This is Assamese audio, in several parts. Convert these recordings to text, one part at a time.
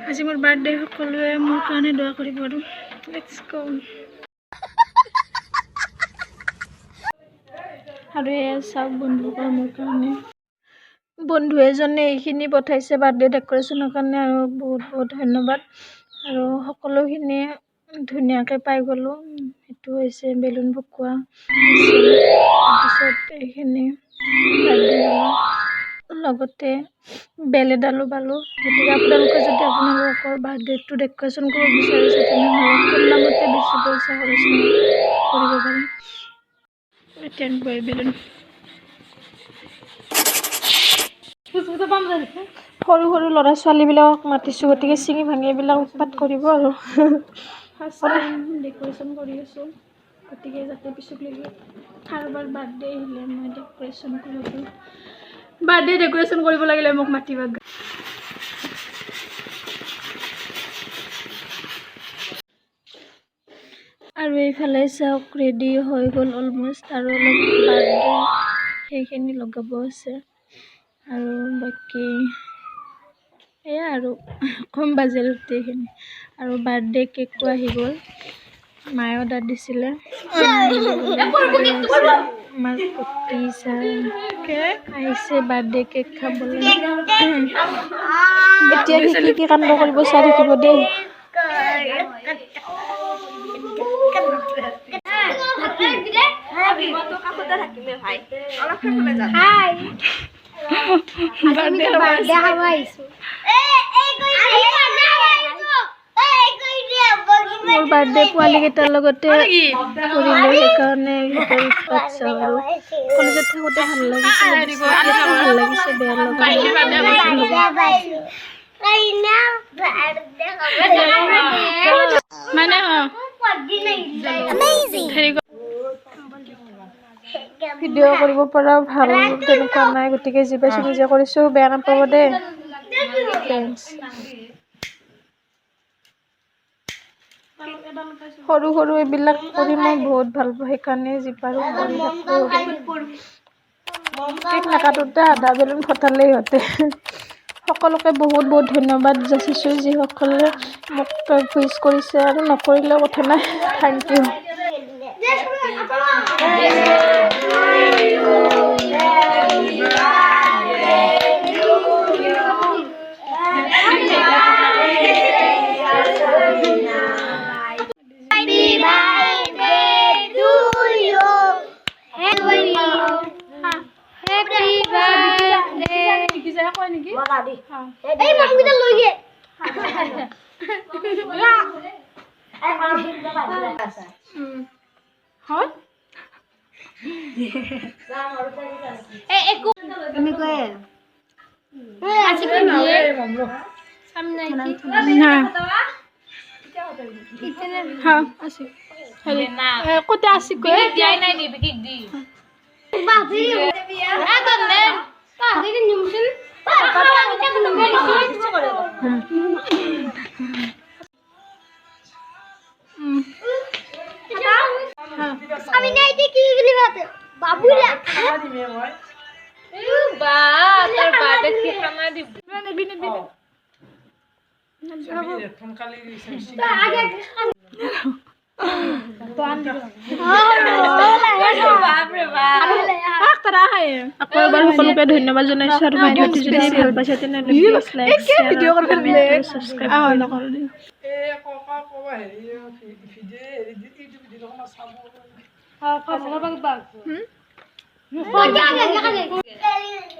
আজি মোৰ বাৰ্থডে সকলোৱে মোৰ কাৰণে দোৱা কৰিব আৰু লেটস গো আৰু চাওক বন্ধুসকল মোৰ কাৰণে বন্ধু এজনে এইখিনি পঠাইছে বাৰ্থডে ডেকোৰেশ্যনৰ কাৰণে আৰু বহুত বহুত ধন্যবাদ আৰু সকলোখিনি ধুনীয়াকৈ পাই গ'লোঁ এইটো হৈছে বেলুন পকোৱা তাৰপিছত এইখিনি বাৰ্থডে লগতে বেল এডালো পালোঁ গতিকে আপোনালোকে যদি আপোনালোকৰ বাৰ্থডেটো ডেকোৰেশ্যন কৰিব বিচাৰিছে তেনেহ'লে কম দামতে বেছি পইচা খৰচ কৰিব পাৰে এতিয়া বেলুন সৰু সৰু ল'ৰা ছোৱালীবিলাকক মাতিছোঁ গতিকে ছিঙি ভাঙি এইবিলাক উৎপাত কৰিব আৰু ডেকোৰেশ্যন কৰি আছোঁ গতিকে যাতে পিছলৈকে কাৰোবাৰ বাৰ্থডে আহিলে মই ডেকোৰেশ্যন কৰিব বাৰ্থডে ডেকোৰেশ্যন কৰিব লাগিলে মোক মাতিবা আৰু এইফালে চাওক ৰেডি হৈ গ'ল অলমষ্ট আৰু অলপ বাৰ্থডে সেইখিনি লগাব আছে আৰু বাকী এয়া আৰু কম বাজেট গোটেইখিনি আৰু বাৰ্থডে কেকো আহি গ'ল মায়ে অৰ্ডাৰ দিছিলে আমাৰ আহিছে বাৰ্থডে কেক খাবলৈ এতিয়া কি কাণ্ড কৰিব চাই থাকিব দেই মোৰ বাৰ্থডে পোৱালীকেইটাৰ লগতে কৰিলোঁ সেইকাৰণে চাওঁ আৰু কলেজত থাকোঁতে ভাল লাগিছে বেয়া লগা মানে ভিডিঅ' কৰিব পৰা ভাল তেনেকুৱা নাই গতিকে যি পাইছোঁ নিজে কৰিছোঁ বেয়া নাপাব দেই সৰু সৰু এইবিলাক কৰি মই বহুত ভাল পাওঁ সেইকাৰণে যি পাৰোঁ কৰি থাকোঁ কেক নাকাটোতে আধা বেলুন ফটালে সিহঁতে সকলোকে বহুত বহুত ধন্যবাদ যাচিছোঁ যিসকলে মোক উইছ কৰিছে আৰু নকৰিলেও কথা নাই থেংক ইউ কোথায় আসি আমি নাই দেখি গলি বাতে বাবুরা বা তোর বাড়ি কি খানা দিব না বিনে ফোন খালি আগে তো আন দিব বাপ রে বাপ আখরা হয় আকবার সকলকে ধন্যবাদ জানাইছো আর ভিডিওটি যদি ভাল পাইছে তেনে প্লিজ লাইক ভিডিও করলে সাবস্ক্রাইব করুন এ কোকা কোবা হেৰি ভিডিও ইউটিউব ভিডিও কোনা চাব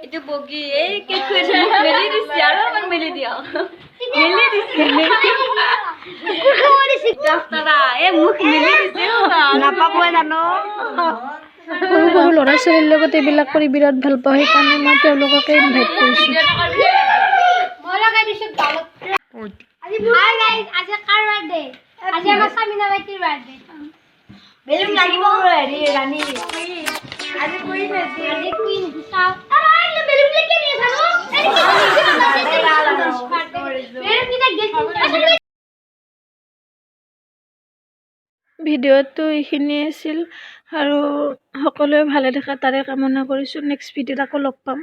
itu bogi কেক করে মেলি দিছি আর আমার মেলি দিও মেলি দিছি ডাক্তারা মুখ মেলি দিছি না পাবো জানো সৰু সৰু ল'ৰা ছোৱালীৰ লগত এইবিলাক কৰি বিৰাট ভাল পাওঁ সেইকাৰণে মই তেওঁলোককে ইনভাইট কৰিছোঁ মই লগাই দিছোঁ গালত আজি হাই গাইস আজি কাৰ বাৰ্থডে আজি আমাৰ সামিনা বাইটিৰ বাৰ্থডে বেলুন লাগিব হেৰি ৰাণী আজি কুইন চাও আৰে বেলুন লেকে নিয়ে যাবো ভিডিঅ'টো এইখিনিয়ে আছিল আৰু সকলোৱে ভালে থকা তাৰে কামনা কৰিছোঁ নেক্সট ভিডিঅ'ত আকৌ লগ পাম